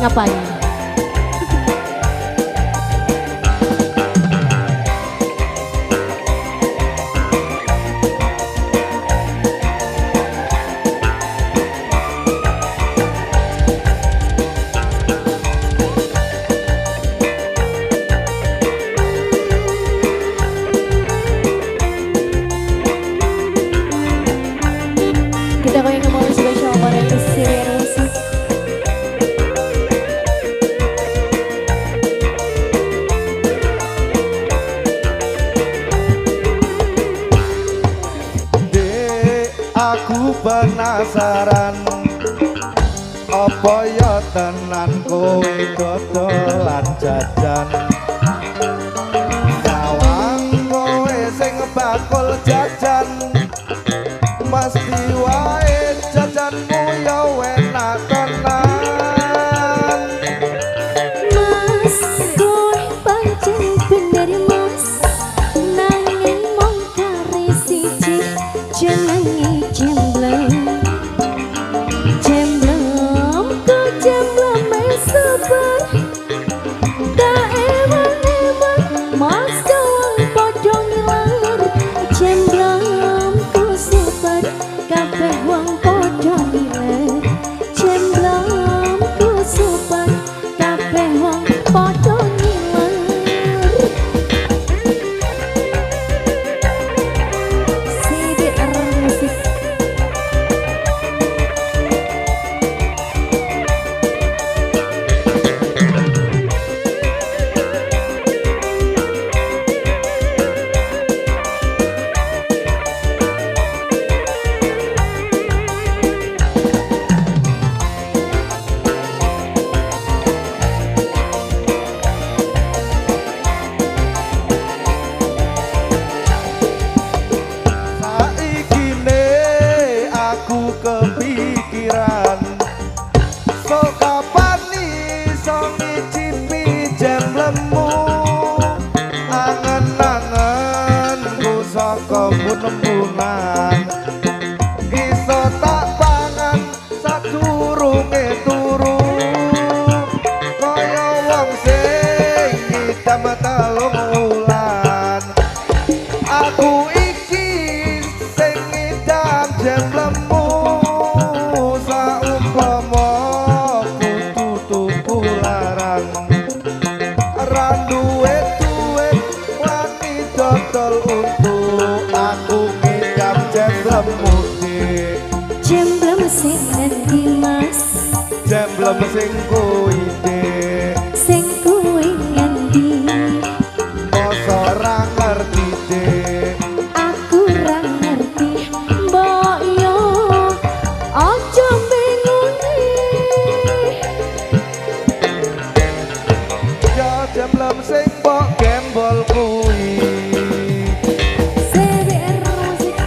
Ngapain? Kita goyang mau spesial para serius. Aku penasaran apa ya tenan kowe dodolan jajan nyawang kowe sing bakul jajan mesti wae jajanmu ya enak tenan Mas, kowe pancen bener mas, nanging mong kare siji jenenge jemblem. Jemblem ku jemblem sabar, tak eman-eman mas doang padha ngiler. Jemblem ku sabar, kabeh wong padha ngiler. Jemblem ku sabar, kabeh wong padha ngiler. CDR Musik. saikine aku kepikiran sok kapan iso ngicipi jemblemu angen-angenku saka munem-munan iso tak pangan sadurunge turu kaya wong sing ngidam telung wulan aku iki sing ngidam jemblemu saumpama kudu tuku larang ra duwe duit wani dodol untuk aku ngidam jemblemu dik Jemblem sing endi mas, jemblem sing kuwi dik sing kuwi endi? masa ra ngerti dik Aku ra ngerti, mbok yo aja binguni. ya jemblem sing mbok gembol kuwi CDR Musik.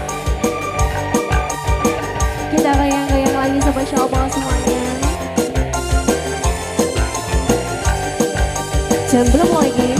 Kita goyang-goyang lagi spesial buat semuanya. Jemblem lagi.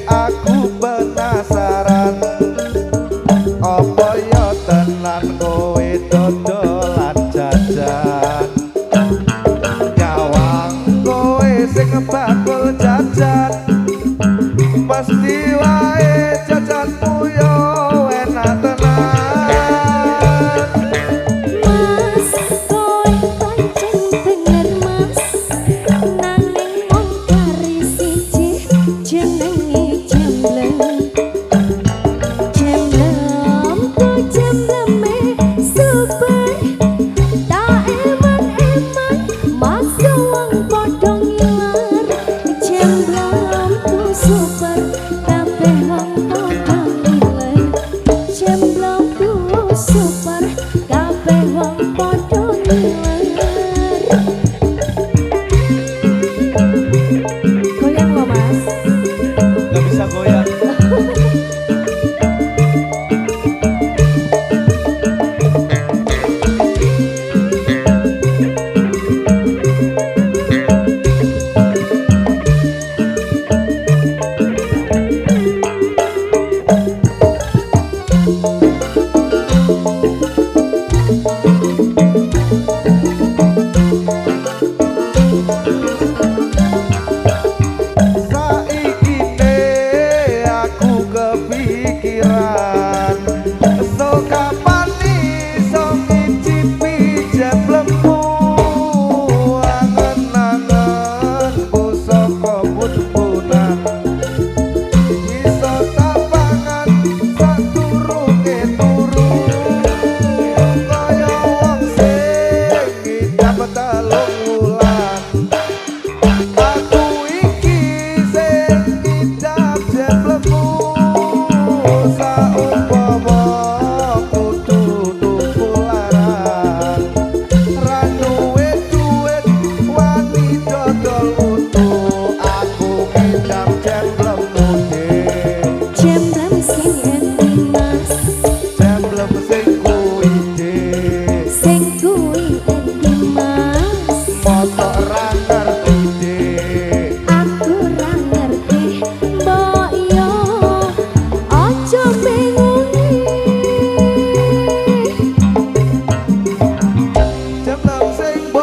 aku penasaran apa ya tenan kowe dodolan jajan nyawang kowe sing bakul jajan mesti wae jajanmu yo enak tenan Mas, kowe pancen bener mas, nanging mong kare siji jenenge jemblem. Jemblem ku jembleme sabar, tak eman-eman mas doang padha ngiler. sing